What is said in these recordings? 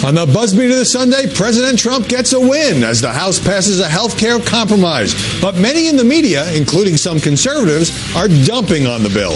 On the Buzz Meter this Sunday, President Trump gets a win as the House passes a health care compromise. But many in the media, including some conservatives, are dumping on the bill.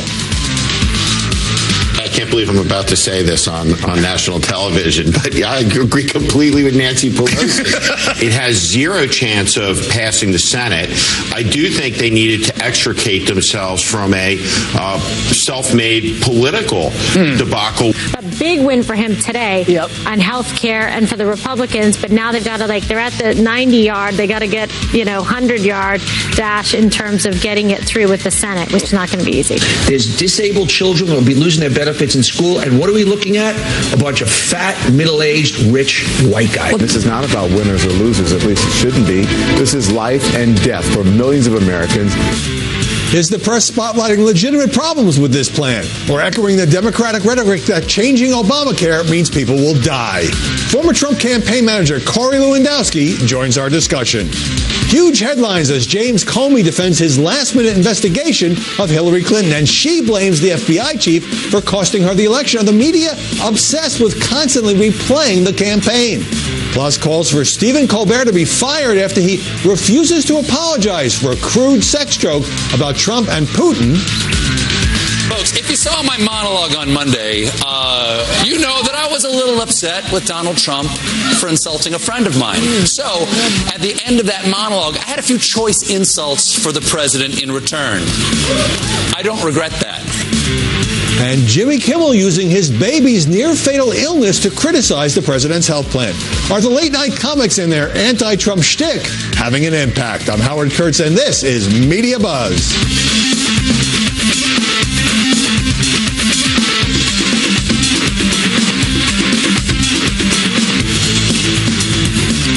I can't believe I'm about to say this on national television, but yeah, I agree completely with Nancy Pelosi. It has zero chance of passing the Senate. I do think they needed to extricate themselves from a self-made political debacle. A big win for him today on health care and for the Republicans, but now they've got to, they're at the 90-yard. They got to get, 100-yard dash in terms of getting it through with the Senate, which is not going to be easy. There's disabled children who will be losing their benefits in school, and what are we looking at? A bunch of fat, middle-aged, rich white guys. This is not about winners or losers, at least it shouldn't be. This is life and death for millions of Americans. Is the press spotlighting legitimate problems with this plan, or echoing the Democratic rhetoric that changing Obamacare means people will die? Former Trump campaign manager Corey Lewandowski joins our discussion. Huge headlines as James Comey defends his last-minute investigation of Hillary Clinton, and she blames the FBI chief for costing her the election. The media obsessed with constantly replaying the campaign. Plus, calls for Stephen Colbert to be fired after he refuses to apologize for a crude sex joke about Trump and Putin. Folks, if you saw my monologue on Monday, you know that I was a little upset with Donald Trump for insulting a friend of mine. So, at the end of that monologue, I had a few choice insults for the president in return. I don't regret that. And Jimmy Kimmel using his baby's near-fatal illness to criticize the president's health plan. Are the late-night comics and their anti-Trump shtick having an impact? I'm Howard Kurtz, and this is MediaBuzz.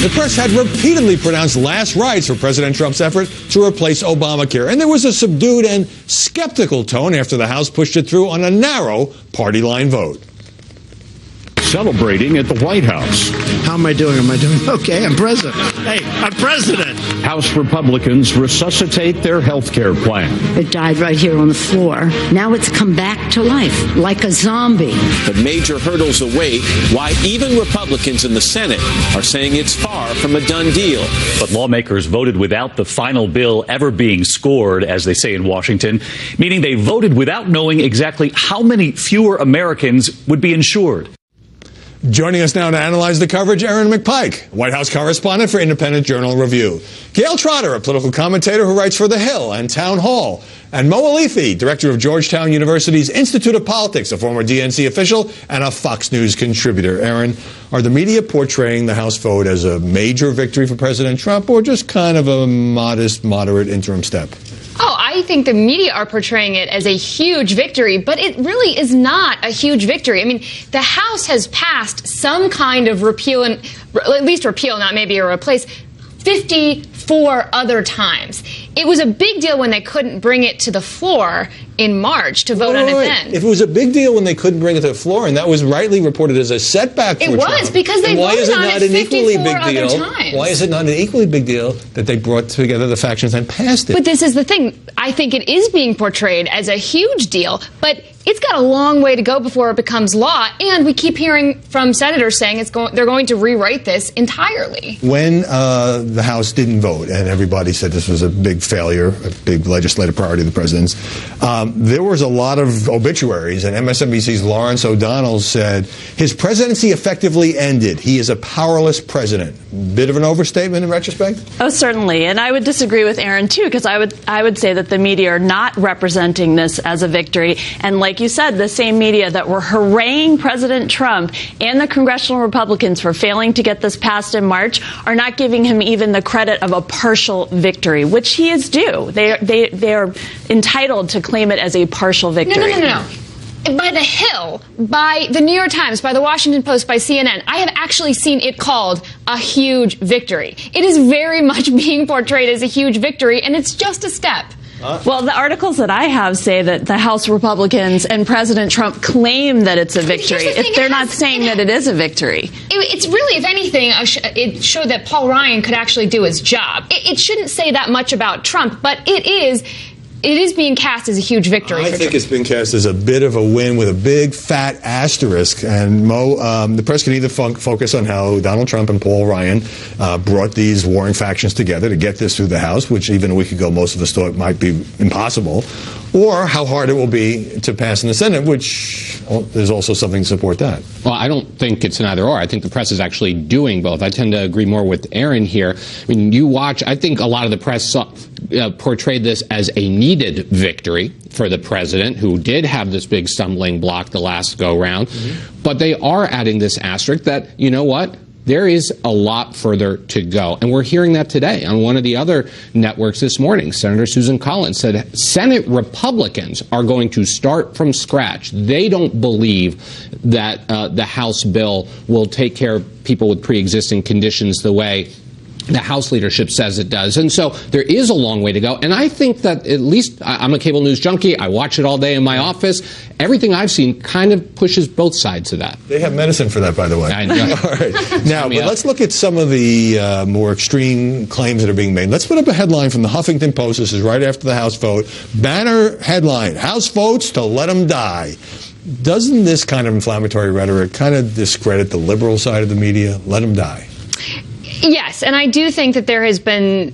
The press had repeatedly pronounced last rites for President Trump's effort to replace Obamacare, and there was a subdued and skeptical tone after the House pushed it through on a narrow party line vote. Celebrating at the White House. How am I doing? Am I doing okay? I'm president. Hey, I'm president. House Republicans resuscitate their health care plan. It died right here on the floor. Now it's come back to life like a zombie. But major hurdles await why even Republicans in the Senate are saying it's far from a done deal. But lawmakers voted without the final bill ever being scored, as they say in Washington, meaning they voted without knowing exactly how many fewer Americans would be insured. Joining us now to analyze the coverage, Aaron McPike, White House correspondent for Independent Journal Review. Gail Trotter, a political commentator who writes for The Hill and Town Hall. And Mo Alifi, director of Georgetown University's Institute of Politics, a former DNC official and a Fox News contributor. Aaron, are the media portraying the House vote as a major victory for President Trump, or just kind of a modest, moderate interim step? Oh, I think the media are portraying it as a huge victory, but it really is not a huge victory. I mean, the House has passed some kind of repeal, and at least repeal, not maybe a replace, 54 other times. It was a big deal when they couldn't bring it to the floor in March to vote on it then. If it was a big deal when they couldn't bring it to the floor, and that was rightly reported as a setback for Trump. It was, because they voted on it 54 other times. Why is it not an equally big deal that they brought together the factions and passed it? But this is the thing. I think it is being portrayed as a huge deal, but it's got a long way to go before it becomes law, and we keep hearing from senators saying they're going to rewrite this entirely. When the House didn't vote, and everybody said this was a big failure, a big legislative priority of the president's, there was a lot of obituaries, and MSNBC's Lawrence O'Donnell said his presidency effectively ended. He is a powerless president. Bit of an overstatement in retrospect? Oh, certainly. And I would disagree with Aaron, too, because I would say that the media are not representing this as a victory. And like you said, the same media that were hooraying President Trump and the congressional Republicans for failing to get this passed in March are not giving him even the credit of a partial victory, which he is due. They are entitled to claim it as a partial victory. No. By The Hill, by the New York Times, by the Washington Post, by CNN, I have actually seen it called a huge victory. It is very much being portrayed as a huge victory, and it's just a step. Well, the articles that I have say that the House Republicans and President Trump claim that it's a victory, if they're not saying that it is a victory. It's really, if anything, it showed that Paul Ryan could actually do his job. It shouldn't say that much about Trump, but it is it is being cast as a huge victory. I think it's been cast as a bit of a win with a big fat asterisk. And the press can either focus on how Donald Trump and Paul Ryan brought these warring factions together to get this through the House, which even a week ago most of us thought might be impossible, or how hard it will be to pass in the Senate, which there's also something to support that. Well, I don't think it's an either or. I think the press is actually doing both. I tend to agree more with Aaron here. I mean, you watch, I think a lot of the press portrayed this as a needed victory for the president, who did have this big stumbling block the last go-round. But they are adding this asterisk that, you know what? There is a lot further to go. And we're hearing that today on one of the other networks this morning. Senator Susan Collins said Senate Republicans are going to start from scratch. They don't believe that the House bill will take care of people with pre-existing conditions the way the House leadership says it does. And so there is a long way to go. And I think that, at least, I'm a cable news junkie. I watch it all day in my office. Everything I've seen kind of pushes both sides of that. They have medicine for that, by the way. I know. All right. Now, but let's look at some of the more extreme claims that are being made. Let's put up a headline from the Huffington Post. This is right after the House vote. Banner headline, House votes to let them die. Doesn't this kind of inflammatory rhetoric kind of discredit the liberal side of the media? Let them die. Yes, and I do think that there has been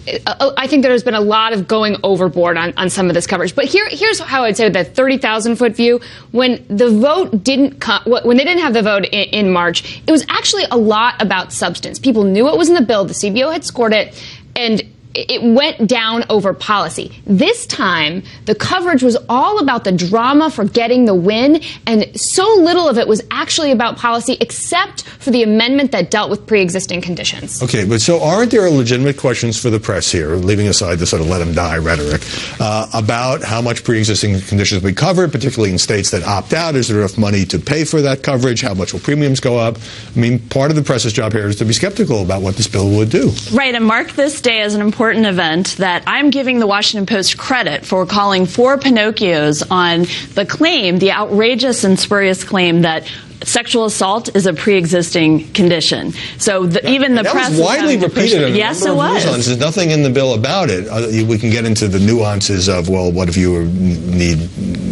a lot of going overboard on some of this coverage. But here's how I'd say that 30,000-foot view. When the vote didn't come, when they didn't have the vote in March, it was actually a lot about substance. People knew what was in the bill. The CBO had scored it, and it went down over policy. This time, the coverage was all about the drama for getting the win, and so little of it was actually about policy, except for the amendment that dealt with pre-existing conditions. Okay, but so aren't there legitimate questions for the press here, leaving aside the sort of let them die rhetoric, about how much pre-existing conditions will be covered, particularly in states that opt out? Is there enough money to pay for that coverage? How much will premiums go up? I mean, part of the press's job here is to be skeptical about what this bill would do. Right, and mark this day as an important event that I'm giving the Washington Post credit for calling 4 Pinocchios on the claim, the outrageous and spurious claim that sexual assault is a pre-existing condition. So even the press was widely repeated in a number of news lines. There's nothing in the bill about it. We can get into the nuances of, well, what if you need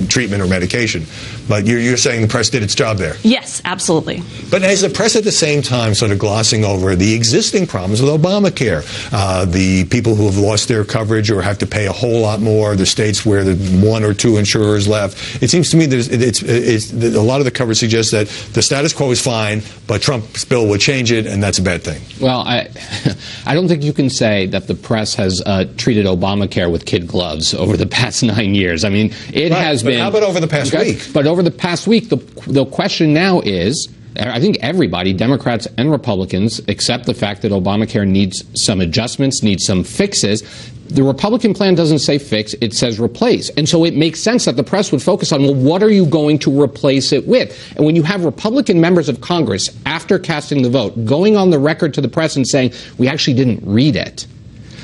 treatment or medication? But you're saying the press did its job there. Yes, absolutely. But is the press at the same time sort of glossing over the existing problems with Obamacare? The people who have lost their coverage or have to pay a whole lot more, the states where the 1 or 2 insurers left. It seems to me a lot of the coverage suggests that the status quo is fine, but Trump's bill would change it, and that's a bad thing. Well, I don't think you can say that the press has treated Obamacare with kid gloves over the past 9 years. I mean, it has been. How about over the past week? But over the past week, the question now is, I think everybody, Democrats and Republicans, accept the fact that Obamacare needs some adjustments, needs some fixes. The Republican plan doesn't say fix, it says replace. And so it makes sense that the press would focus on, well, what are you going to replace it with? And when you have Republican members of Congress, after casting the vote, going on the record to the press and saying, we actually didn't read it,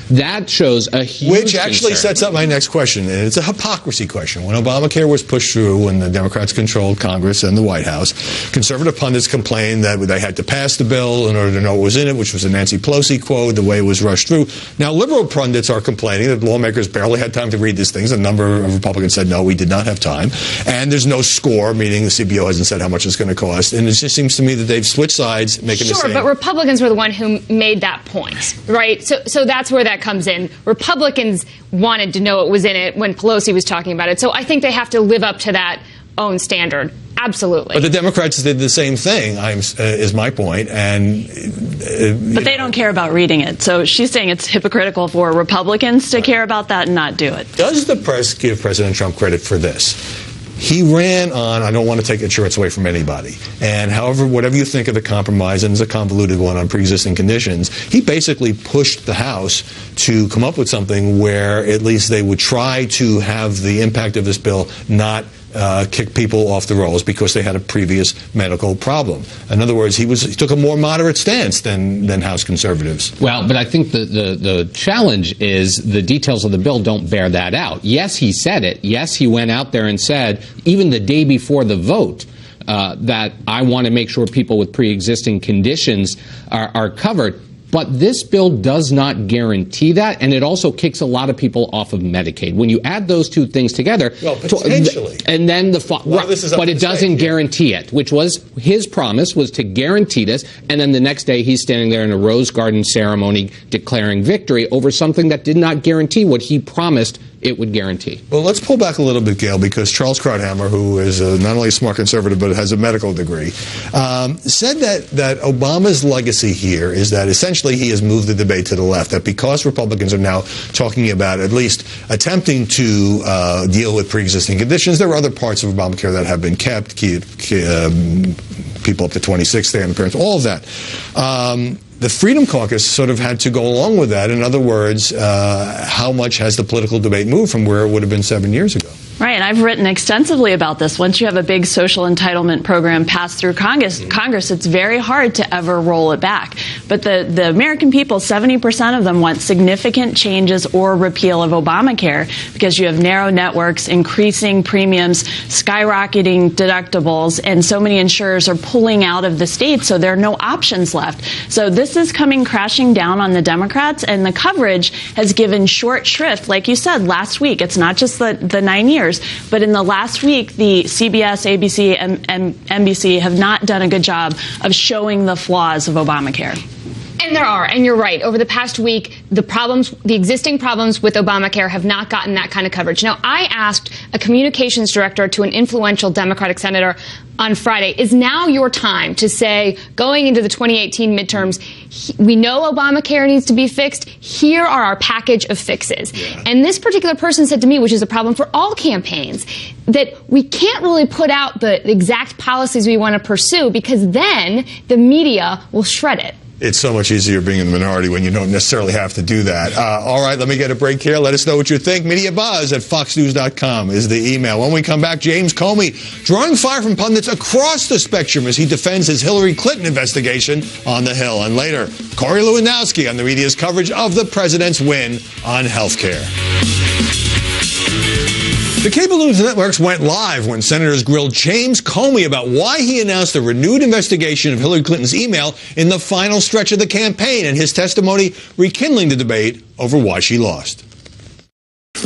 that shows a huge Which actually sets up my next question, and it's a hypocrisy question. When Obamacare was pushed through, when the Democrats controlled Congress and the White House, conservative pundits complained that they had to pass the bill in order to know what was in it, which was a Nancy Pelosi quote, the way it was rushed through. Now, liberal pundits are complaining that lawmakers barely had time to read these things. A number of Republicans said, no, we did not have time. And there's no score, meaning the CBO hasn't said how much it's going to cost. And it just seems to me that they've switched sides, making the same. Sure, but Republicans were the one who made that point, right? So that's where that comes in. Republicans wanted to know what was in it when Pelosi was talking about it. So I think they have to live up to that own standard. Absolutely. But the Democrats did the same thing, is my point. And but they don't care about reading it. So she's saying it's hypocritical for Republicans to care about that and not do it. Does the press give President Trump credit for this? He ran on, I don't want to take insurance away from anybody. And however, whatever you think of the compromise, and it's a convoluted one on pre-existing conditions, he basically pushed the House to come up with something where at least they would try to have the impact of this bill not kick people off the rolls because they had a previous medical problem. In other words, he took a more moderate stance than House conservatives. Well, but I think the challenge is the details of the bill don't bear that out. Yes, he said it. Yes, he went out there and said, even the day before the vote, that I want to make sure people with pre-existing conditions are covered. But this bill does not guarantee that, and it also kicks a lot of people off of Medicaid. When you add those two things together, well, potentially, and then but it doesn't guarantee it, which was his promise, was to guarantee this, and then the next day he's standing there in a Rose Garden ceremony declaring victory over something that did not guarantee what he promised it would guarantee. Well, let's pull back a little bit, Gail, because Charles Krauthammer, who is not only a smart conservative but has a medical degree, said that Obama's legacy here is that essentially he has moved the debate to the left, that because Republicans are now talking about at least attempting to deal with pre-existing conditions, there are other parts of Obamacare that have been kept, people up to 26, stay-in parents, all of that. The Freedom Caucus sort of had to go along with that. In other words, how much has the political debate moved from where it would have been 7 years ago? Right, and I've written extensively about this. Once you have a big social entitlement program passed through Congress, it's very hard to ever roll it back. But the American people, 70% of them want significant changes or repeal of Obamacare because you have narrow networks, increasing premiums, skyrocketing deductibles, and so many insurers are pulling out of the state, so there are no options left. So this is coming crashing down on the Democrats, and the coverage has given short shrift, like you said, last week. It's not just the 9 years. But in the last week, the CBS, ABC, and NBC have not done a good job of showing the flaws of Obamacare. And there are, and you're right. Over the past week, the existing problems with Obamacare have not gotten that kind of coverage. Now, I asked a communications director to an influential Democratic senator on Friday, is now your time to say, going into the 2018 midterms, we know Obamacare needs to be fixed. Here are our package of fixes. Yeah. And this particular person said to me, which is a problem for all campaigns, that we can't really put out the exact policies we want to pursue because then the media will shred it. It's so much easier being in the minority when you don't necessarily have to do that. All right, let me get a break here. Let us know what you think. MediaBuzz at foxnews.com is the email. When we come back, James Comey drawing fire from pundits across the spectrum as he defends his Hillary Clinton investigation on the Hill. And later, Corey Lewandowski on the media's coverage of the president's win on health care. The cable news networks went live when senators grilled James Comey about why he announced a renewed investigation of Hillary Clinton's email in the final stretch of the campaign, and his testimony rekindling the debate over why she lost.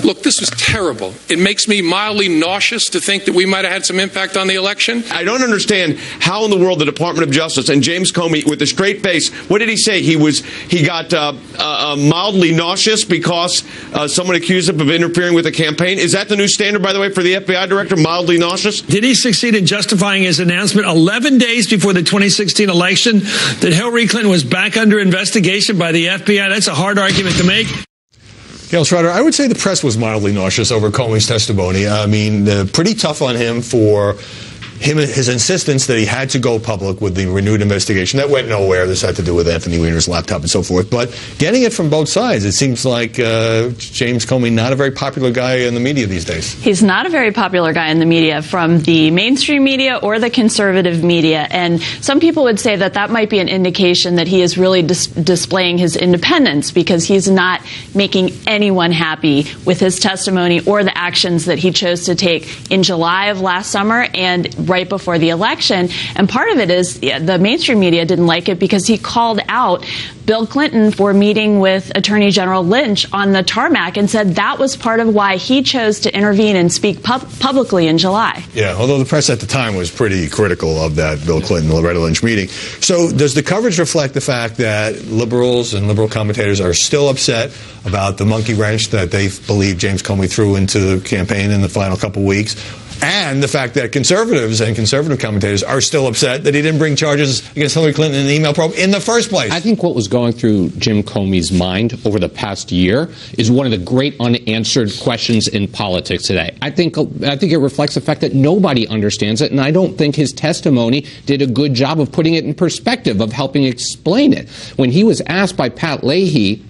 Look, this was terrible. It makes me mildly nauseous to think that we might have had some impact on the election. I don't understand how in the world the Department of Justice and James Comey, with a straight face, what did he say? He got mildly nauseous because someone accused him of interfering with a campaign. Is that the new standard, by the way, for the FBI director, mildly nauseous? Did he succeed in justifying his announcement 11 days before the 2016 election that Hillary Clinton was back under investigation by the FBI? That's a hard argument to make. Gail Schroeder, I would say the press was mildly nauseous over Comey's testimony. I mean, pretty tough on him for his insistence that he had to go public with the renewed investigation. That went nowhere. This had to do with Anthony Weiner's laptop and so forth. But getting it from both sides, it seems like James Comey not a very popular guy in the media these days. He's not a very popular guy in the media, from the mainstream media or the conservative media. And some people would say that that might be an indication that he is really displaying his independence, because he's not making anyone happy with his testimony or the actions that he chose to take in July of last summer and right before the election. And part of it is the mainstream media didn't like it because he called out Bill Clinton for meeting with Attorney General Lynch on the tarmac and said that was part of why he chose to intervene and speak publicly in July. Yeah, although the press at the time was pretty critical of that Bill Clinton-Loretta Lynch meeting. So does the coverage reflect the fact that liberals and liberal commentators are still upset about the monkey wrench that they believe James Comey threw into the campaign in the final couple weeks, and the fact that conservatives and conservative commentators are still upset that he didn't bring charges against Hillary Clinton in the email probe in the first place? I think what was going through Jim Comey's mind over the past year is one of the great unanswered questions in politics today. I think it reflects the fact that nobody understands it, and I don't think his testimony did a good job of putting it in perspective, of helping explain it. When he was asked by Pat Leahy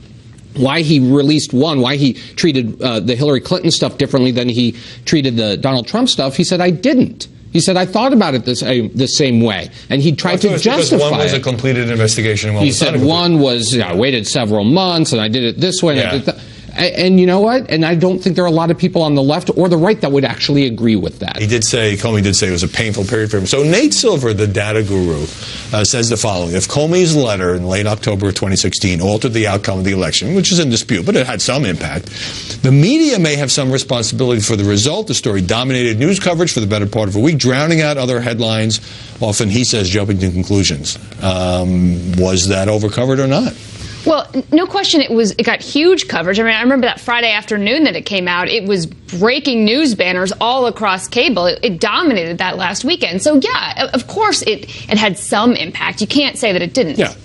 why he released why he treated the Hillary Clinton stuff differently than he treated the Donald Trump stuff, he said, I didn't. He said, I thought about it the same way. And he tried to justify it. One was a completed investigation. He said one was, I waited several months and I did it this way. Yeah. And you know what? And I don't think there are a lot of people on the left or the right that would actually agree with that. Comey did say it was a painful period for him. So Nate Silver, the data guru, says the following. If Comey's letter in late October of 2016 altered the outcome of the election, which is in dispute, but it had some impact, the media may have some responsibility for the result. The story dominated news coverage for the better part of a week, drowning out other headlines, often, he says, jumping to conclusions. Was that overcovered or not? Well, no question it got huge coverage. I mean, I remember that Friday afternoon that it came out. It was breaking news banners all across cable. It dominated that last weekend. So, yeah, of course it had some impact. You can't say that it didn't. Yeah.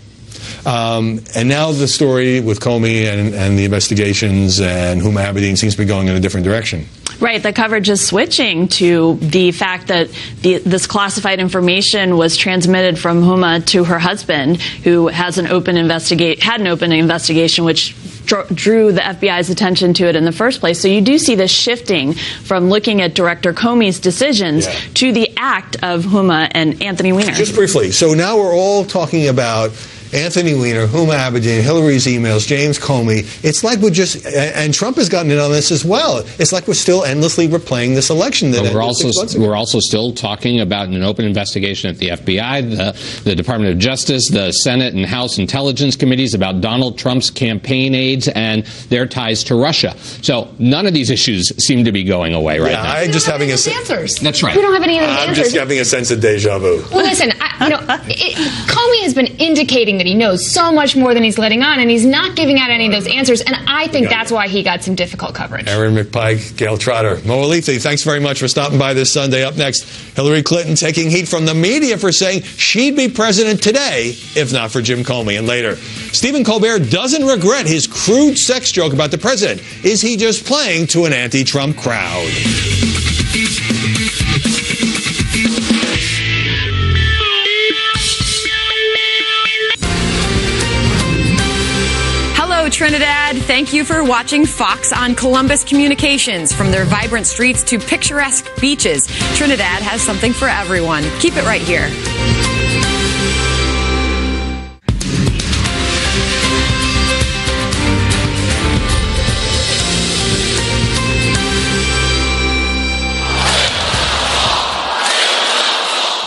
And now the story with Comey and the investigations and Huma Abedin seems to be going in a different direction. Right. The coverage is switching to the fact that this classified information was transmitted from Huma to her husband, who has had an open investigation, which drew the FBI's attention to it in the first place. So you do see this shifting from looking at Director Comey's decisions to the act of Huma and Anthony Weiner. Just briefly. So now we're all talking about Anthony Weiner, Huma Abedin, Hillary's emails, James Comey. It's like we're just, and Trump has gotten in on this as well. It's like we're still endlessly replaying this election. That we're also still talking about an open investigation at the FBI, the Department of Justice, the Senate and House Intelligence Committees about Donald Trump's campaign aides and their ties to Russia. So none of these issues seem to be going away right now. I'm just having answers. That's right. We don't have any of those I'm answers. just having a sense of deja vu. Well, listen, Comey has been indicating that he knows so much more than he's letting on, and he's not giving out any of those answers, and I think that's why he got some difficult coverage. Aaron McPike, Gail Trotter, Mo Alithi, thanks very much for stopping by this Sunday. Up next, Hillary Clinton taking heat from the media for saying she'd be president today if not for Jim Comey. And later, Stephen Colbert doesn't regret his crude sex joke about the president. Is he just playing to an anti-Trump crowd? Trinidad, thank you for watching Fox on Columbus Communications. From their vibrant streets to picturesque beaches, Trinidad has something for everyone. Keep it right here.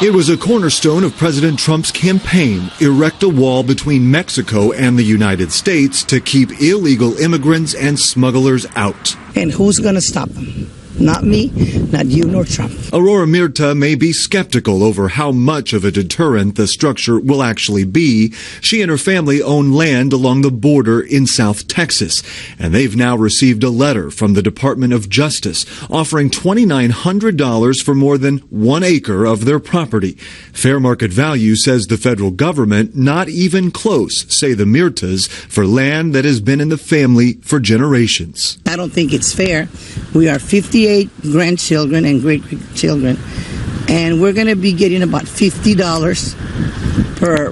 It was a cornerstone of President Trump's campaign, erect a wall between Mexico and the United States to keep illegal immigrants and smugglers out. And who's going to stop them? Not me, not you, nor Trump. Aurora Mirta may be skeptical over how much of a deterrent the structure will actually be. She and her family own land along the border in South Texas, and they've now received a letter from the Department of Justice offering $2,900 for more than 1 acre of their property. Fair market value, says the federal government, not even close, say the Mirtas, for land that has been in the family for generations. I don't think it's fair. We are 58 grandchildren and great-grandchildren, and we're going to be getting about $50 per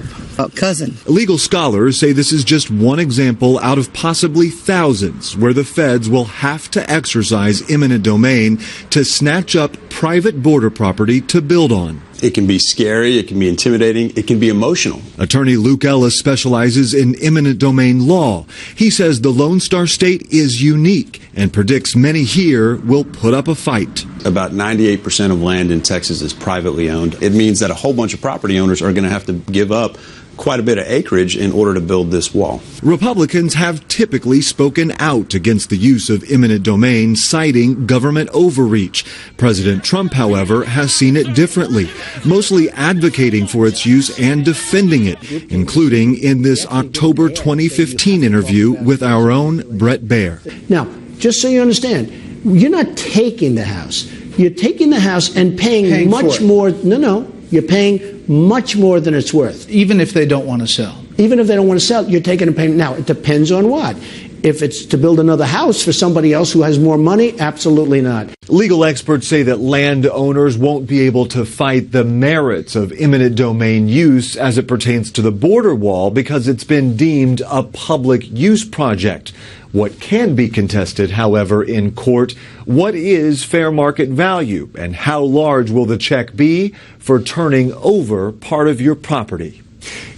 cousin. Legal scholars say this is just one example out of possibly thousands where the feds will have to exercise eminent domain to snatch up private border property to build on. It can be scary, it can be intimidating, it can be emotional. Attorney Luke Ellis specializes in eminent domain law. He says the Lone Star State is unique and predicts many here will put up a fight. About 98% of land in Texas is privately owned. It means that a whole bunch of property owners are going to have to give up quite a bit of acreage in order to build this wall. Republicans have typically spoken out against the use of eminent domain, citing government overreach. President Trump, however, has seen it differently, mostly advocating for its use and defending it, including in this October 2015 interview with our own Brett Baer. Now, just so you understand, you're not taking the house. You're taking the house and paying much more. No, you're paying much more than it's worth. Even if they don't want to sell. Even if they don't want to sell, you're taking a payment. Now, it depends on what. If it's to build another house for somebody else who has more money, absolutely not. Legal experts say that landowners won't be able to fight the merits of eminent domain use as it pertains to the border wall because it's been deemed a public use project. What can be contested, however, in court, what is fair market value and how large will the check be for turning over part of your property?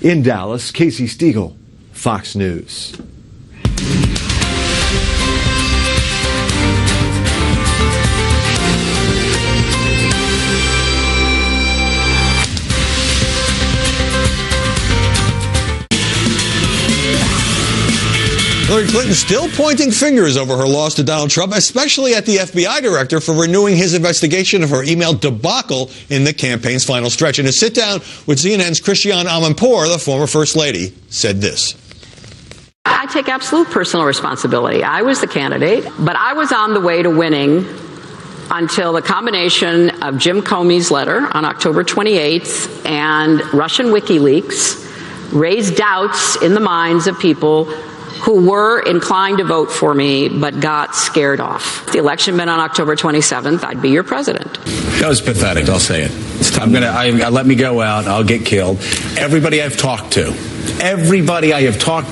In Dallas, Casey Stiegel, Fox News. Hillary Clinton still pointing fingers over her loss to Donald Trump, especially at the FBI director for renewing his investigation of her email debacle in the campaign's final stretch. In a sit-down with CNN's Christiane Amanpour, the former First Lady said this. I take absolute personal responsibility. I was the candidate, but I was on the way to winning until the combination of Jim Comey's letter on October 28th and Russian WikiLeaks raised doubts in the minds of people who were inclined to vote for me but got scared off. If the election had been on October 27th, I'd be your president. That was pathetic, I'll say it. I let me go out, I'll get killed. Everybody I have talked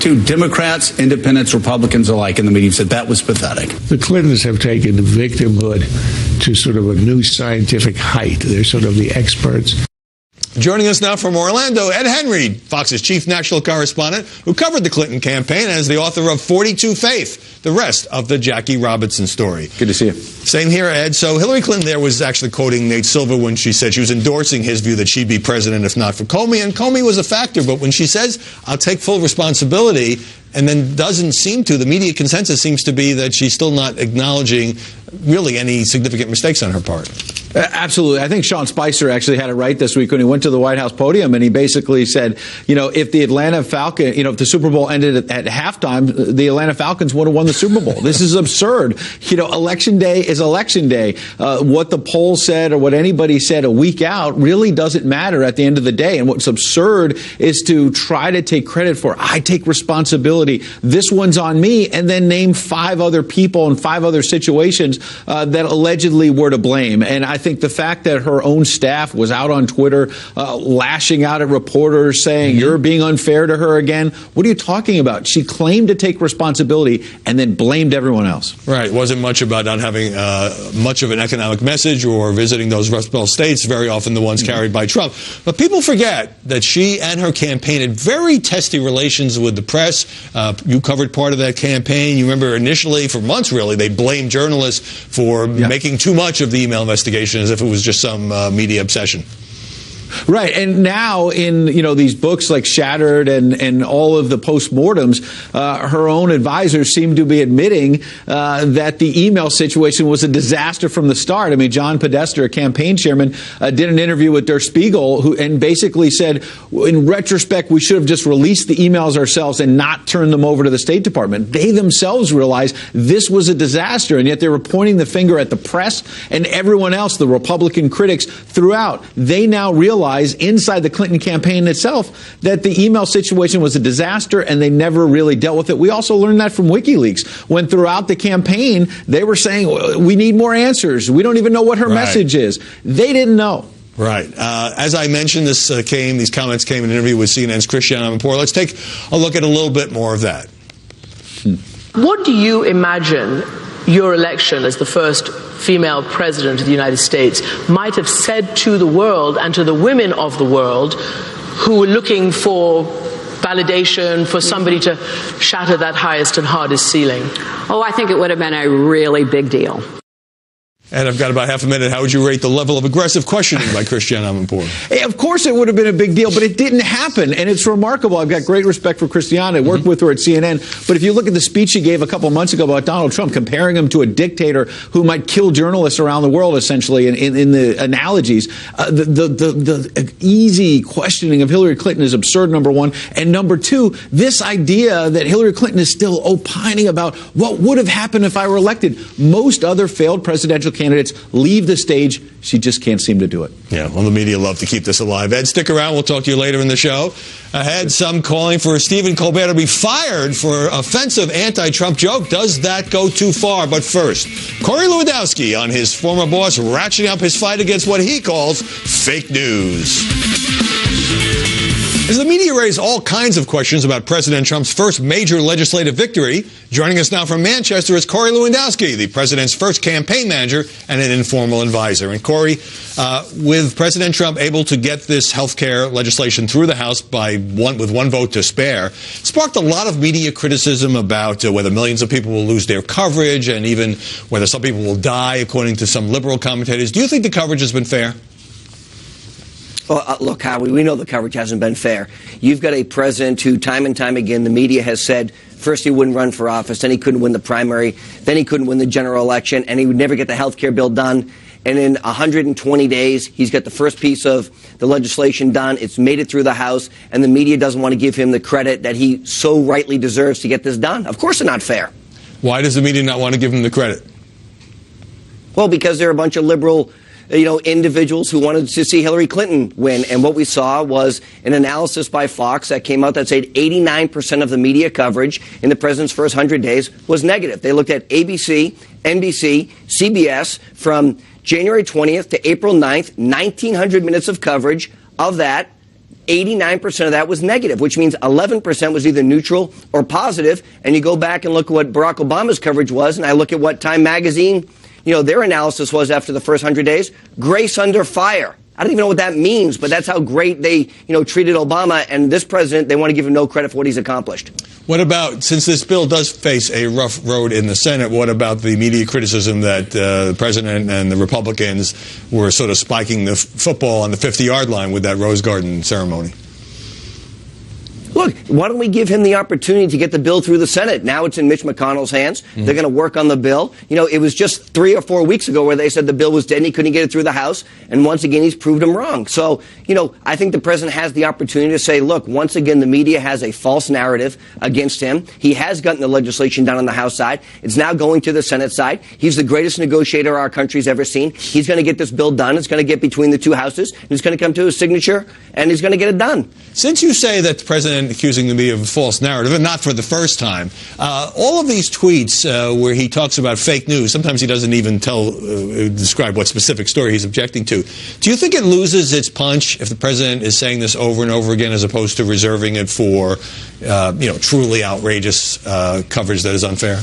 to, Democrats, independents, Republicans alike in the media said that was pathetic. The Clintons have taken the victimhood to sort of a new scientific height. They're sort of the experts. Joining us now from Orlando, Ed Henry, Fox's chief national correspondent, who covered the Clinton campaign and is the author of 42 Faith, the rest of the Jackie Robinson story. Good to see you. Same here, Ed. So Hillary Clinton there was actually quoting Nate Silver when she said she was endorsing his view that she'd be president if not for Comey, and Comey was a factor. But when she says, I'll take full responsibility, and then doesn't seem to, the media consensus seems to be that she's still not acknowledging really any significant mistakes on her part. Absolutely. I think Sean Spicer actually had it right this week when he went to the White House podium and he basically said, if the Atlanta Falcons, if the Super Bowl ended at halftime, the Atlanta Falcons would have won the Super Bowl. This is absurd. Election day is election day. What the poll said or what anybody said a week out really doesn't matter at the end of the day. And what's absurd is to try to take credit for, I take responsibility. This one's on me, and then name 5 other people and 5 other situations that allegedly were to blame. And I think the fact that her own staff was out on Twitter lashing out at reporters saying, you're being unfair to her again. What are you talking about? She claimed to take responsibility and then blamed everyone else. Right. It wasn't much about not having much of an economic message or visiting those Rust Belt states, very often the ones carried by Trump. But people forget that she and her campaign had very testy relations with the press. You covered part of that campaign. You remember initially, for months really, they blamed journalists for making too much of the email investigation as if it was just some media obsession. Right, and now in these books like Shattered and all of the postmortems, her own advisors seem to be admitting that the email situation was a disaster from the start. I mean, John Podesta, a campaign chairman, did an interview with Der Spiegel and basically said, in retrospect, we should have just released the emails ourselves and not turned them over to the State Department. They themselves realized this was a disaster, and yet they were pointing the finger at the press and everyone else, the Republican critics throughout. They now realize inside the Clinton campaign itself that the email situation was a disaster and they never really dealt with it. We also learned that from WikiLeaks when throughout the campaign they were saying, we need more answers. We don't even know what her message is. They didn't know. Right. As I mentioned, these comments came in an interview with CNN's Christiane Amanpour. Let's take a look at a little bit more of that. What do you imagine your election as the first female president of the United States might have said to the world and to the women of the world who were looking for validation, for somebody to shatter that highest and hardest ceiling? Oh, I think it would have been a really big deal. And I've got about half a minute. How would you rate the level of aggressive questioning by Christiane Amanpour? Of course it would have been a big deal, but it didn't happen. And it's remarkable. I've got great respect for Christiane. I worked with her at CNN. But if you look at the speech she gave a couple of months ago about Donald Trump, comparing him to a dictator who might kill journalists around the world, essentially, in the analogies, the easy questioning of Hillary Clinton is absurd, number one. And number two, this idea that Hillary Clinton is still opining about what would have happened if I were elected. Most other failed presidential candidates leave the stage. She just can't seem to do it. Yeah, well, the media love to keep this alive. Ed, stick around. We'll talk to you later in the show. Ahead, some calling for Stephen Colbert to be fired for offensive anti-Trump joke. Does that go too far? But first, Corey Lewandowski on his former boss ratcheting up his fight against what he calls fake news. As the media raised all kinds of questions about President Trump's first major legislative victory, joining us now from Manchester is Corey Lewandowski, the president's first campaign manager and an informal advisor. And Corey, with President Trump able to get this health care legislation through the House with one vote to spare, sparked a lot of media criticism about whether millions of people will lose their coverage and even whether some people will die, according to some liberal commentators. Do you think the coverage has been fair? Well, look, Howie, we know the coverage hasn't been fair. You've got a president who, time and time again, the media has said First, he wouldn't run for office. Then he couldn't win the primary. Then he couldn't win the general election. And he would never get the health care bill done. And in 120 days, he's got the first piece of the legislation done. It's made it through the House. And the media doesn't want to give him the credit that he so rightly deserves to get this done. Of course, it's not fair. Why does the media not want to give him the credit? Well, because they're a bunch of liberal individuals who wanted to see Hillary Clinton win. And what we saw was an analysis by Fox that came out that said 89% of the media coverage in the president's first 100 days was negative. They looked at ABC, NBC, CBS from January 20th to April 9th, 1,900 minutes of coverage. Of that, 89% of that was negative, which means 11% was either neutral or positive. And you go back and look at what Barack Obama's coverage was, and I look at what Time Magazine, their analysis was after the first 100 days, grace under fire. I don't even know what that means, but that's how great they, treated Obama. And this president, they want to give him no credit for what he's accomplished. What about, since this bill does face a rough road in the Senate, what about the media criticism that the president and the Republicans were sort of spiking the football on the 50-yard line with that Rose Garden ceremony? Look, why don't we give him the opportunity to get the bill through the Senate? Now it's in Mitch McConnell's hands. Mm-hmm. They're going to work on the bill. It was just 3 or 4 weeks ago where they said the bill was dead and he couldn't get it through the House. And once again, he's proved them wrong. So, I think the president has the opportunity to say, look, once again, the media has a false narrative against him. He has gotten the legislation done on the House side. It's now going to the Senate side. He's the greatest negotiator our country's ever seen. He's going to get this bill done. It's going to get between the two houses. And it's going to come to his signature, and he's going to get it done. Since you say that the president accusing the media of a false narrative, and not for the first time, all of these tweets where he talks about fake news, sometimes he doesn't even describe what specific story he's objecting to. Do you think it loses its punch if the president is saying this over and over again as opposed to reserving it for, truly outrageous coverage that is unfair?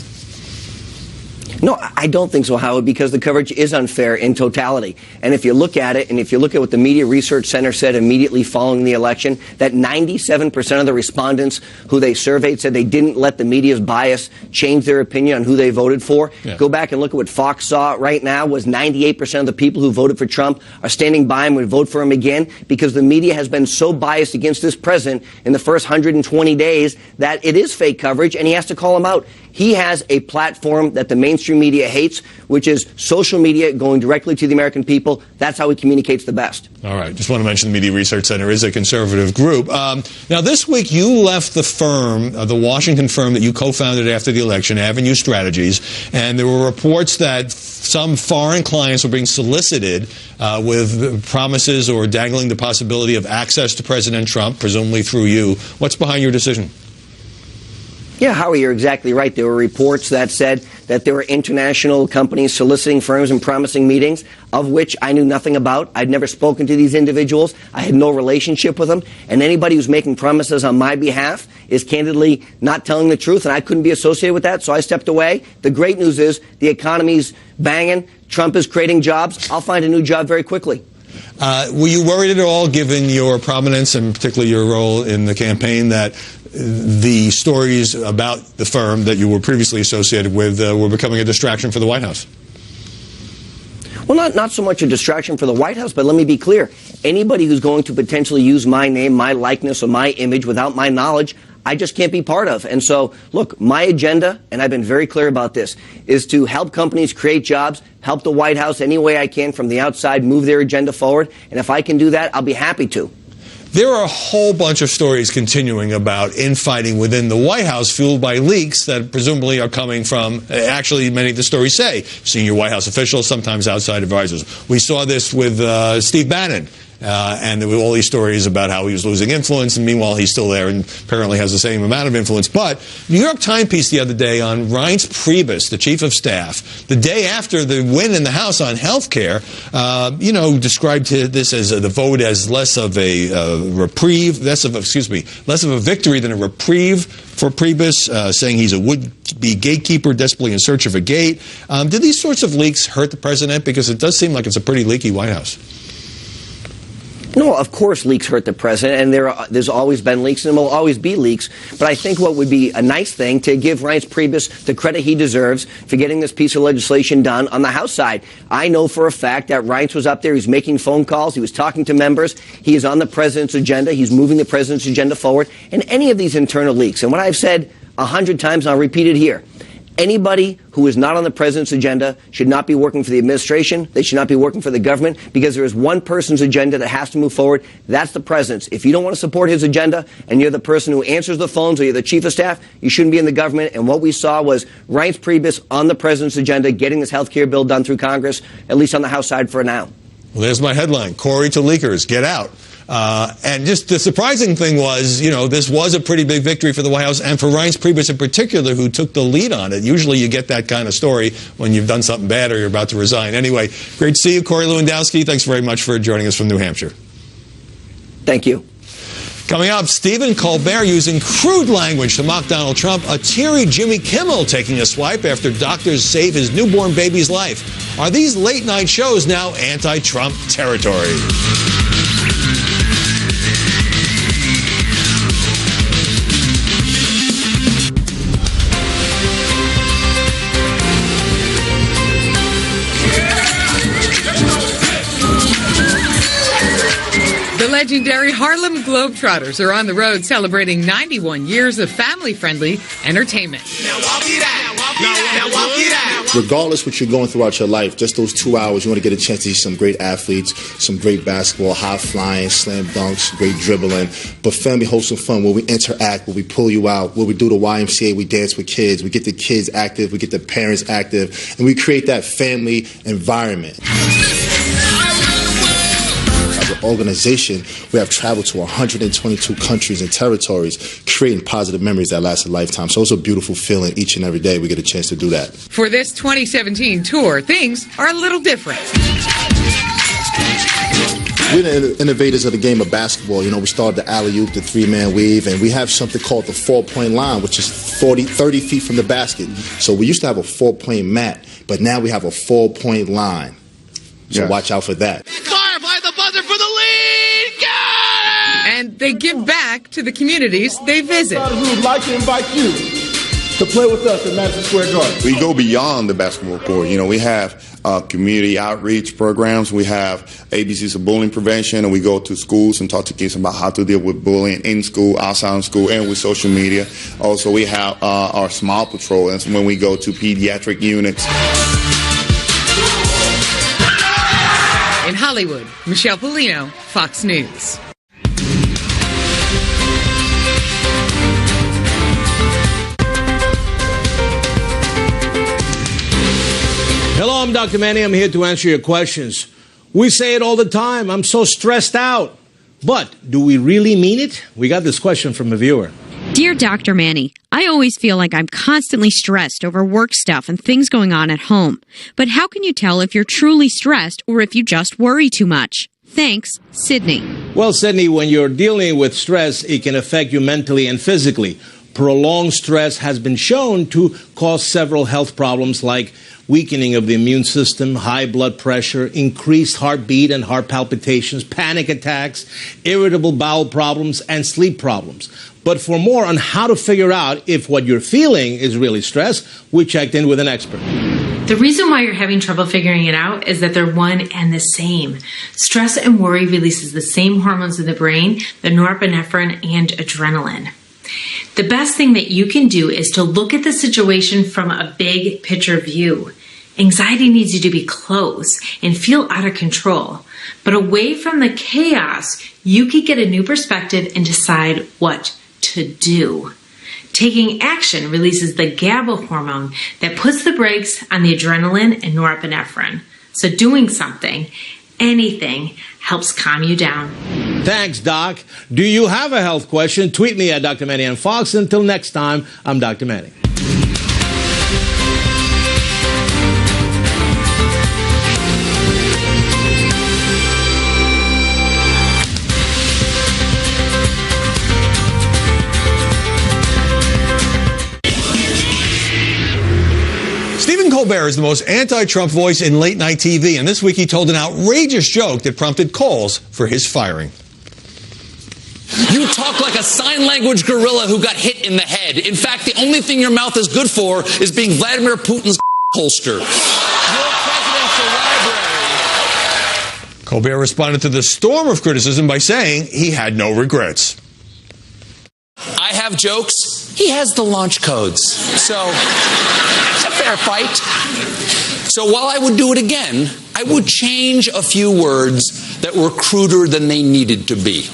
No, I don't think so, Howard, because the coverage is unfair in totality. And if you look at it, and if you look at what the Media Research Center said immediately following the election, that 97% of the respondents who they surveyed said they didn't let the media's bias change their opinion on who they voted for. Yeah. Go back and look at what Fox saw right now was 98% of the people who voted for Trump are standing by him and would vote for him again because the media has been so biased against this president in the first 120 days that it is fake coverage, and he has to call him out. He has a platform that the mainstream media hates, which is social media going directly to the American people. That's how he communicates the best. All right. Just want to mention the Media Research Center is a conservative group. Now, this week you left the firm, the Washington firm that you co-founded after the election, Avenue Strategies, and there were reports that some foreign clients were being solicited with promises or dangling the possibility of access to President Trump, presumably through you. What's behind your decision? Yeah, Howie, you're exactly right. There were reports that said that there were international companies soliciting firms and promising meetings, of which I knew nothing about. I'd never spoken to these individuals. I had no relationship with them. And anybody who's making promises on my behalf is candidly not telling the truth, and I couldn't be associated with that, so I stepped away. The great news is the economy's banging. Trump is creating jobs. I'll find a new job very quickly. Were you worried at all, given your prominence and particularly your role in the campaign, that the stories about the firm that you were previously associated with were becoming a distraction for the White House? Well, not so much a distraction for the White House, but let me be clear. Anybody who's going to potentially use my name, my likeness, or my image without my knowledge, I just can't be part of. And so, look, my agenda, and I've been very clear about this, is to help companies create jobs, help the White House any way I can from the outside, move their agenda forward. And if I can do that, I'll be happy to. There are a whole bunch of stories continuing about infighting within the White House fueled by leaks that presumably are coming from, actually many of the stories say, senior White House officials, sometimes outside advisors. We saw this with Steve Bannon. And there were all these stories about how he was losing influence, and meanwhile he's still there and apparently has the same amount of influence. But New York Times piece the other day on Reince Priebus, the chief of staff, the day after the win in the House on health care, described this as the vote as less of a reprieve, less of a victory than a reprieve for Priebus, saying he's a would-be gatekeeper desperately in search of a gate. Did these sorts of leaks hurt the president? Because it does seem like it's a pretty leaky White House. No, of course leaks hurt the president, and there's always been leaks, and there will always be leaks. But I think what would be a nice thing to give Reince Priebus the credit he deserves for getting this piece of legislation done on the House side. I know for a fact that Reince was up there. He's making phone calls. He was talking to members. He is on the president's agenda. He's moving the president's agenda forward. And any of these internal leaks, and what I've said 100 times, and I'll repeat it here. Anybody who is not on the president's agenda should not be working for the administration. They should not be working for the government, because there is one person's agenda that has to move forward. That's the president's. If you don't want to support his agenda and you're the person who answers the phones or you're the chief of staff, you shouldn't be in the government. And what we saw was Reince Priebus on the president's agenda, getting this health care bill done through Congress, at least on the House side for now. Well, there's my headline. Corey to leakers, get out. And just the surprising thing was, this was a pretty big victory for the White House and for Reince Priebus in particular, who took the lead on it. Usually you get that kind of story when you've done something bad or you're about to resign. Anyway, great to see you, Corey Lewandowski. Thanks very much for joining us from New Hampshire. Thank you. Coming up, Stephen Colbert using crude language to mock Donald Trump, a teary Jimmy Kimmel taking a swipe after doctors save his newborn baby's life. Are these late-night shows now anti-Trump territory? The legendary Harlem Globetrotters are on the road celebrating 91 years of family-friendly entertainment. Regardless what you're going throughout your life, just those 2 hours, you want to get a chance to see some great athletes, some great basketball, high flying, slam dunks, great dribbling, but family wholesome fun where we interact, where we pull you out, where we do the YMCA, we dance with kids, we get the kids active, we get the parents active, and we create that family environment. Organization, we have traveled to 122 countries and territories, creating positive memories that last a lifetime. So it's a beautiful feeling each and every day we get a chance to do that. For this 2017 tour, things are a little different. We're the innovators of the game of basketball. We started the alley-oop, the three-man weave, and we have something called the 4-point line, which is 30 feet from the basket. So we used to have a 4-point mat, but now we have a 4-point line. So watch out for that. Firefly the buzzer for the lead! And they give back to the communities they visit. We would like to invite you to play with us at Madison Square Garden. We go beyond the basketball court. We have community outreach programs. We have ABCs of bullying prevention, and we go to schools and talk to kids about how to deal with bullying in school, outside of school, and with social media. Also, we have our Smile Patrol, and when we go to pediatric units. In Hollywood, Michelle Polino, Fox News. Hello, I'm Dr. Manny. I'm here to answer your questions. We say it all the time. I'm so stressed out. But do we really mean it? We got this question from a viewer. Dear Dr. Manny, I always feel like I'm constantly stressed over work stuff and things going on at home. But how can you tell if you're truly stressed or if you just worry too much? Thanks, Sydney. Well, Sydney, when you're dealing with stress, it can affect you mentally and physically. Prolonged stress has been shown to cause several health problems like weakening of the immune system, high blood pressure, increased heartbeat and heart palpitations, panic attacks, irritable bowel problems, and sleep problems. But for more on how to figure out if what you're feeling is really stress, we checked in with an expert. The reason why you're having trouble figuring it out is that they're one and the same. Stress and worry releases the same hormones in the brain, the norepinephrine and adrenaline. The best thing that you can do is to look at the situation from a big picture view. Anxiety needs you to be close and feel out of control. But away from the chaos, you can get a new perspective and decide what to do. Taking action releases the GABA hormone that puts the brakes on the adrenaline and norepinephrine. So doing something, anything, helps calm you down. Thanks, Doc. Do you have a health question? Tweet me at Dr. Manny on Fox. Until next time, I'm Dr. Manny. Stephen Colbert is the most anti-Trump voice in late-night TV, and this week he told an outrageous joke that prompted calls for his firing. You talk like a sign language gorilla who got hit in the head. In fact, the only thing your mouth is good for is being Vladimir Putin's holster. Your presidential library. Colbert responded to the storm of criticism by saying he had no regrets. I have jokes. He has the launch codes. So it's a fair fight. So while I would do it again, I would change a few words that were cruder than they needed to be.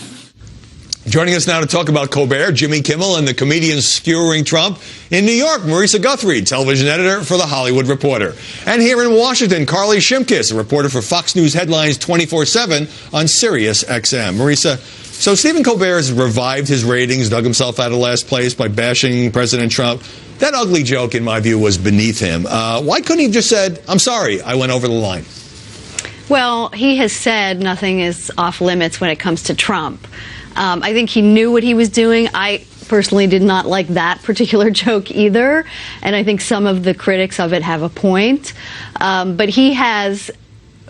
Joining us now to talk about Colbert, Jimmy Kimmel, and the comedians skewering Trump in New York, Marisa Guthrie, television editor for The Hollywood Reporter. And here in Washington, Carly Shimkus, a reporter for Fox News Headlines 24/7 on Sirius XM. Marisa, so Stephen Colbert has revived his ratings, dug himself out of last place by bashing President Trump. That ugly joke, in my view, was beneath him. Why couldn't he have just said, "I'm sorry, I went over the line"? Well, he has said nothing is off limits when it comes to Trump. I think he knew what he was doing. I personally did not like that particular joke either, and I think some of the critics of it have a point. But he has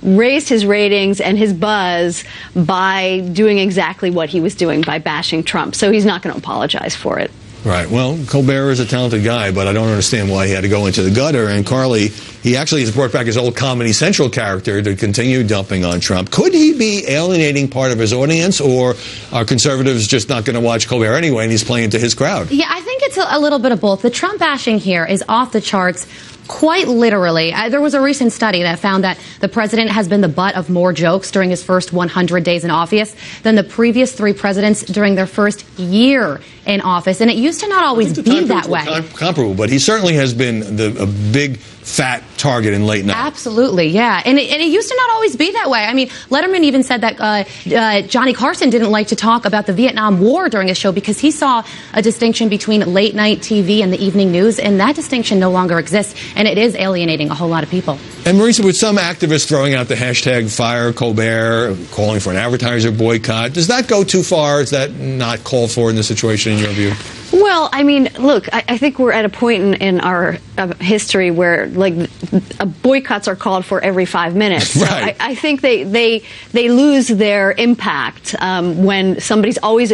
raised his ratings and his buzz by doing exactly what he was doing, by bashing Trump. So he's not going to apologize for it. Right. Well, Colbert is a talented guy, but I don't understand why he had to go into the gutter. And Carly, he actually has brought back his old Comedy Central character to continue dumping on Trump. Could he be alienating part of his audience, or are conservatives just not going to watch Colbert anyway and he's playing to his crowd? Yeah, I think it's a little bit of both. The Trump bashing here is off the charts. Quite literally. There was a recent study that found that the president has been the butt of more jokes during his first 100 days in office than the previous 3 presidents during their first year in office. And it used to not always be that way. Comparable, but he certainly has been a big, fat target in late night. Absolutely, yeah. And it used to not always be that way. I mean, Letterman even said that Johnny Carson didn't like to talk about the Vietnam War during his show because he saw a distinction between late night TV and the evening news, and that distinction no longer exists. And it is alienating a whole lot of people. And Marisa, with some activists throwing out the hashtag Fire Colbert, calling for an advertiser boycott, does that go too far? Is that not called for in this situation, in your view? Well, I mean, look, I think we're at a point in our history where, like, boycotts are called for every 5 minutes. So Right. I think they lose their impact when somebody's always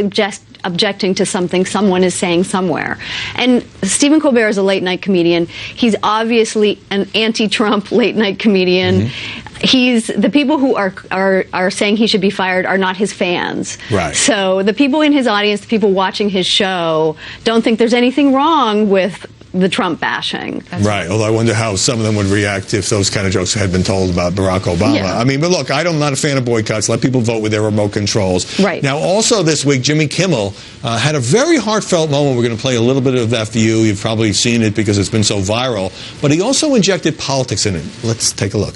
objecting to something someone is saying somewhere. And Stephen Colbert is a late-night comedian. He's obviously an anti-Trump late-night comedian. Mm-hmm. The people who are saying he should be fired are not his fans. Right. So the people in his audience, the people watching his show, don't think there's anything wrong with the Trump bashing. Right, although I wonder how some of them would react if those kind of jokes had been told about Barack Obama. Yeah. I mean, but look, I'm not a fan of boycotts. Let people vote with their remote controls. Right. Now, also this week, Jimmy Kimmel had a very heartfelt moment. We're going to play a little bit of that for you. You've probably seen it because it's been so viral. But he also injected politics in it. Let's take a look.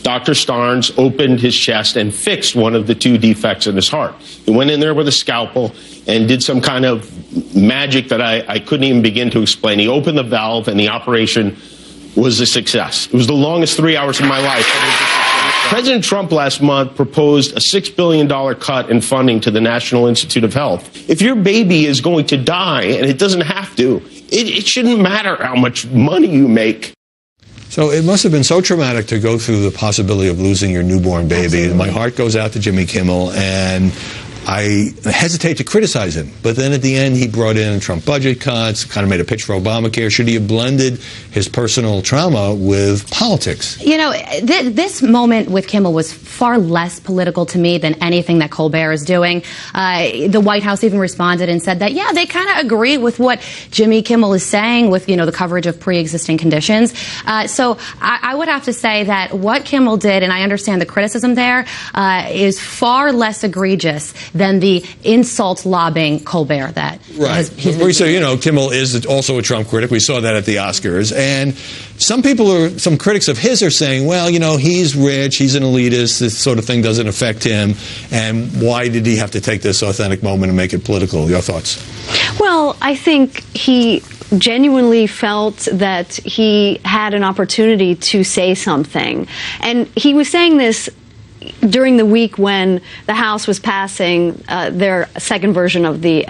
Dr. Starnes opened his chest and fixed one of the 2 defects in his heart. He went in there with a scalpel and did some kind of magic that I couldn't even begin to explain. He opened the valve and the operation was a success. It was the longest 3 hours of my life. President Trump last month proposed a $6 billion cut in funding to the National Institute of Health. If your baby is going to die, and it doesn't have to, it shouldn't matter how much money you make. So it must have been so traumatic to go through the possibility of losing your newborn baby. Absolutely. My heart goes out to Jimmy Kimmel, and I hesitate to criticize him. But then at the end, he brought in Trump budget cuts, kind of made a pitch for Obamacare. Should he have blended his personal trauma with politics? You know, this moment with Kimmel was far less political to me than anything that Colbert is doing. The White House even responded and said that, yeah, they kind of agree with what Jimmy Kimmel is saying with, the coverage of pre-existing conditions. So I would have to say that what Kimmel did, and I understand the criticism there, is far less egregious than the insult lobbing Colbert that right. Marisa, Kimmel is also a Trump critic. We saw that at the Oscars. And some critics of his are saying, well, he's rich, he's an elitist, this sort of thing doesn't affect him. And why did he have to take this authentic moment and make it political? Your thoughts? Well, I think he genuinely felt that he had an opportunity to say something. And he was saying this during the week when the House was passing their second version of the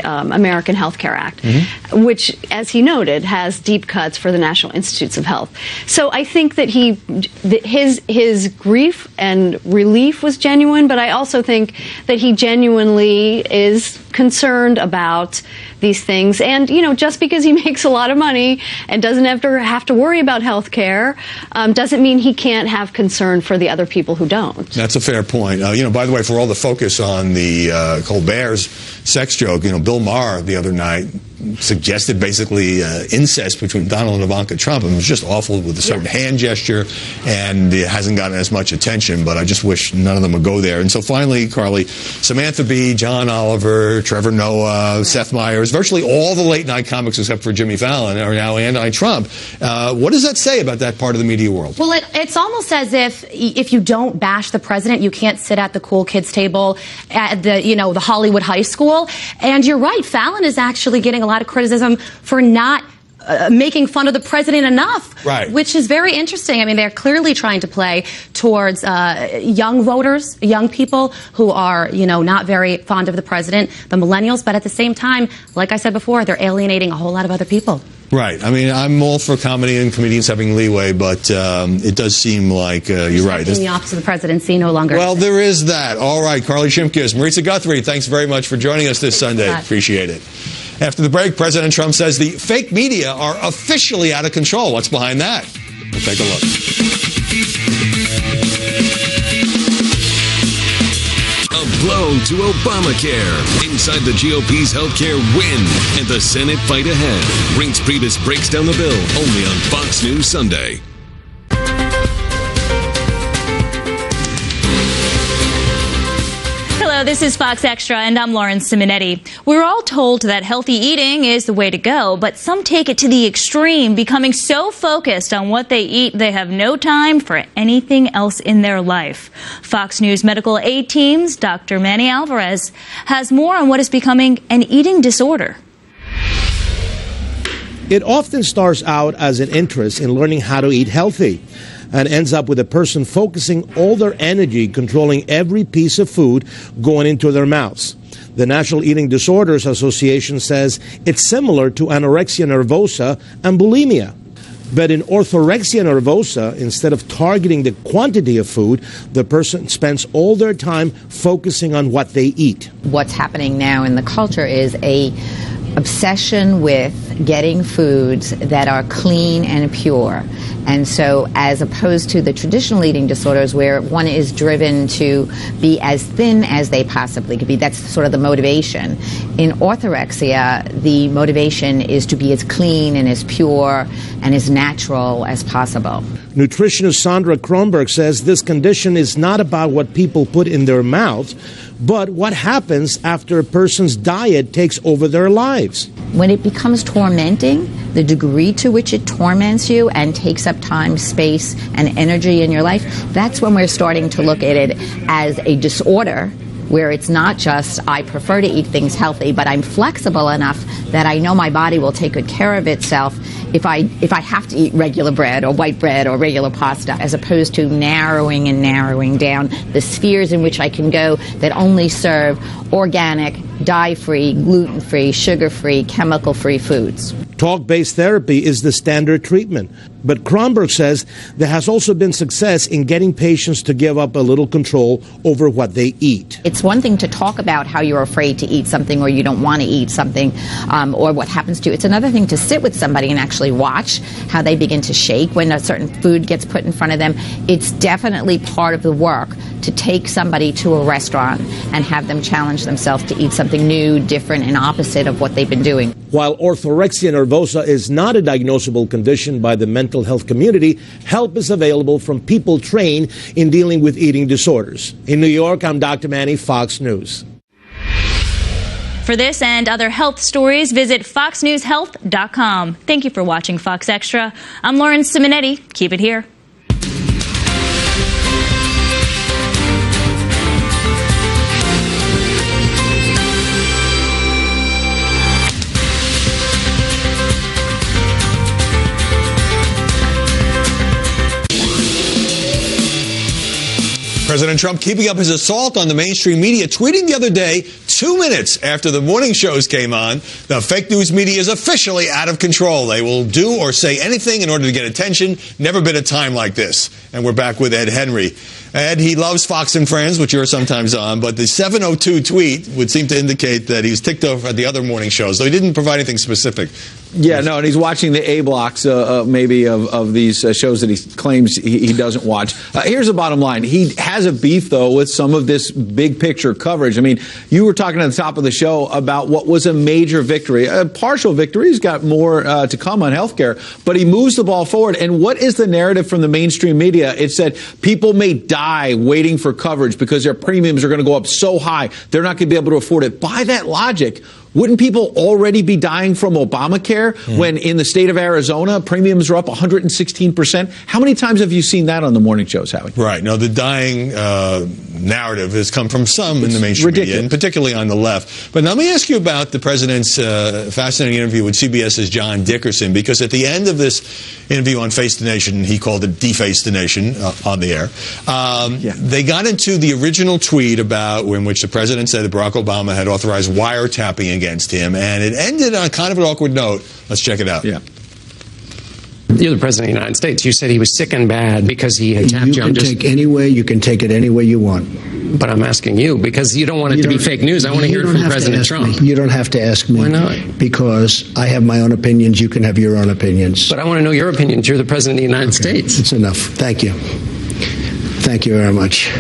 American Health Care Act, mm-hmm. which, as he noted, has deep cuts for the National Institutes of Health. So I think that his grief and relief was genuine, but I also think that he genuinely is concerned about these things. And, just because he makes a lot of money and doesn't have to worry about health care doesn't mean he can't have concern for the other people who don't. That's a fair point. By the way, for all the focus on the Colbert's sex joke. Bill Maher the other night suggested basically incest between Donald and Ivanka Trump. And it was just awful with a certain hand gesture, and it hasn't gotten as much attention, but I just wish none of them would go there. And so finally, Carly, Samantha Bee, John Oliver, Trevor Noah, Seth Meyers, virtually all the late-night comics except for Jimmy Fallon are now anti-Trump. What does that say about that part of the media world? Well, it's almost as if you don't bash the president, you can't sit at the cool kids table at the Hollywood high school. And you're right, Fallon is actually getting a lot of criticism for not making fun of the president enough, right? Which is very interesting. I mean, they're clearly trying to play towards young voters, young people who are, not very fond of the president, the millennials. But at the same time, like I said before, they're alienating a whole lot of other people. Right. I mean, I'm all for comedy and comedians having leeway, but it does seem like you're right. In the office of the presidency, no longer. Well, there is that. All right, Carly Shimkus, Maritza Guthrie, thanks very much for joining us this Sunday. Appreciate it. After the break, President Trump says the fake media are officially out of control. What's behind that? We'll take a look. A blow to Obamacare. Inside the GOP's healthcare win and the Senate fight ahead. Reince Priebus breaks down the bill only on Fox News Sunday. Hello, this is Fox Extra, and I'm Lauren Simonetti. We're all told that healthy eating is the way to go, but some take it to the extreme, becoming so focused on what they eat they have no time for anything else in their life. Fox News Medical Aid Team's Dr. Manny Alvarez has more on what is becoming an eating disorder. It often starts out as an interest in learning how to eat healthy, and ends up with a person focusing all their energy controlling every piece of food going into their mouths. The National Eating Disorders Association says it's similar to anorexia nervosa and bulimia. But in orthorexia nervosa, instead of targeting the quantity of food, the person spends all their time focusing on what they eat. What's happening now in the culture is a obsession with getting foods that are clean and pure. And so as opposed to the traditional eating disorders where one is driven to be as thin as they possibly could be, that's sort of the motivation. In orthorexia, the motivation is to be as clean and as pure and as natural as possible. Nutritionist Sandra Kronberg says this condition is not about what people put in their mouths, but what happens after a person's diet takes over their lives. When it becomes tormenting, the degree to which it torments you and takes up time, space, and energy in your life, that's when we're starting to look at it as a disorder, where it's not just I prefer to eat things healthy, but I'm flexible enough that I know my body will take good care of itself if I have to eat regular bread or white bread or regular pasta, as opposed to narrowing and narrowing down the spheres in which I can go that only serve organic, dye-free, gluten-free, sugar-free, chemical-free foods. Talk-based therapy is the standard treatment. But Kronberg says there has also been success in getting patients to give up a little control over what they eat. It's one thing to talk about how you're afraid to eat something or you don't want to eat something or what happens to you. It's another thing to sit with somebody and actually watch how they begin to shake when a certain food gets put in front of them. It's definitely part of the work to take somebody to a restaurant and have them challenge themselves to eat something new, different, and opposite of what they've been doing. While orthorexia nervosa is not a diagnosable condition by the mental health community, help is available from people trained in dealing with eating disorders. In New York, I'm Dr. Manny, Fox News. For this and other health stories, visit foxnewshealth.com. Thank you for watching Fox Extra. I'm Lauren Simonetti. Keep it here. President Trump keeping up his assault on the mainstream media, tweeting the other day, 2 minutes after the morning shows came on, the fake news media is officially out of control. They will do or say anything in order to get attention. Never been a time like this. And we're back with Ed Henry. Ed, he loves Fox and Friends, which you're sometimes on, but the 7:02 tweet would seem to indicate that he's ticked off at the other morning shows, though he didn't provide anything specific. Yeah, no, and he's watching the A blocks maybe of these shows that he claims he doesn't watch. Here's the bottom line. He has a beef, though, with some of this big picture coverage. I mean, you were talking at the top of the show about what was a major victory, a partial victory. He's got more to come on health care, but he moves the ball forward. And what is the narrative from the mainstream media? It said people may die waiting for coverage because their premiums are going to go up so high, they're not going to be able to afford it. By that logic, wouldn't people already be dying from Obamacare when in the state of Arizona, premiums are up 116%? How many times have you seen that on the morning shows, Howie? Right. No, the dying narrative has come from some in the mainstream media, and particularly on the left. But now let me ask you about the president's fascinating interview with CBS's John Dickerson, because at the end of this interview on Face the Nation, he called it Deface the Nation on the air. They got into the original tweet about in which the president said that Barack Obama had authorized wiretapping against him, and it ended on kind of an awkward note. Let's check it out. Yeah. You're the president of the United States. You said he was sick and bad because he had tapped you. You can take any way. You can take it any way you want. But I'm asking you because you don't want it to be fake news. I want to hear it from President Trump. You don't have to ask me. Why not? Because I have my own opinions. You can have your own opinions. But I want to know your opinions. You're the president of the United States. That's enough. Thank you. Thank you very much.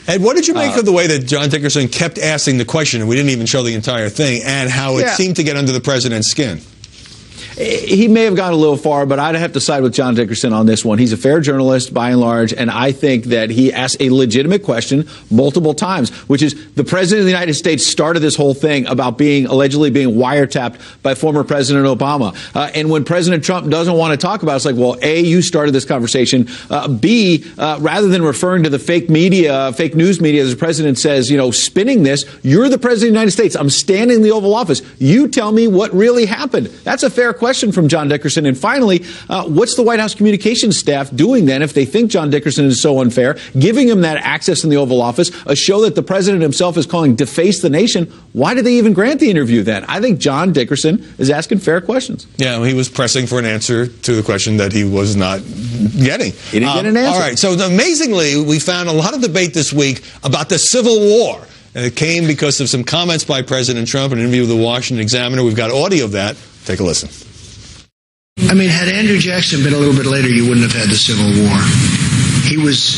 Ed, what did you make of the way that John Dickerson kept asking the question, and we didn't even show the entire thing, and how it seemed to get under the president's skin? He may have gone a little far, but I'd have to side with John Dickerson on this one. He's a fair journalist, by and large, and I think that he asked a legitimate question multiple times, which is the president of the United States started this whole thing about allegedly being wiretapped by former President Obama. And when President Trump doesn't want to talk about it, it's like, well, A, you started this conversation. B, rather than referring to the fake news media, as the president says, spinning this, you're the president of the United States. I'm standing in the Oval Office. You tell me what really happened. That's a fair question from John Dickerson. And finally, what's the White House communications staff doing then if they think John Dickerson is so unfair, giving him that access in the Oval Office, a show that the president himself is calling Deface the Nation? Why did they even grant the interview then? I think John Dickerson is asking fair questions. Yeah, he was pressing for an answer to the question that he was not getting. He didn't get an answer. All right, so amazingly, we found a lot of debate this week about the Civil War. And it came because of some comments by President Trump in an interview with the Washington Examiner. We've got audio of that. Take a listen. I mean, had Andrew Jackson been a little bit later, you wouldn't have had the Civil War. He was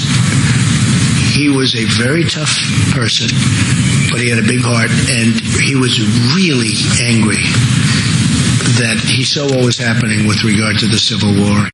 a very tough person, but he had a big heart, and he was really angry that he saw what was happening with regard to the Civil War.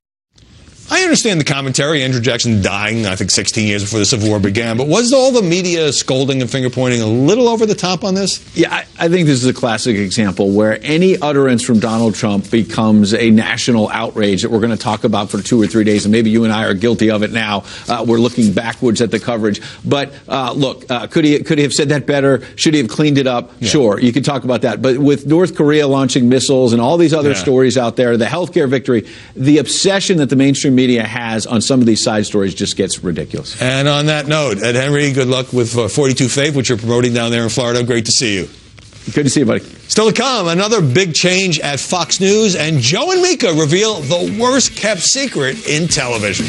I understand the commentary. Andrew Jackson dying, I think, 16 years before the Civil War began. But was all the media scolding and finger-pointing a little over the top on this? Yeah, I think this is a classic example where any utterance from Donald Trump becomes a national outrage that we're going to talk about for 2 or 3 days. And maybe you and I are guilty of it now. We're looking backwards at the coverage. But look, could he have said that better? Should he have cleaned it up? Yeah. Sure, you could talk about that. But with North Korea launching missiles and all these other stories out there, the healthcare victory, the obsession that the mainstream media has on some of these side stories just gets ridiculous. And on that note, Ed Henry, good luck with 42 Faith, which you're promoting down there in Florida. Great to see you. Good to see you, buddy. Still to come, another big change at Fox News, and Joe and Mika reveal the worst-kept secret in television.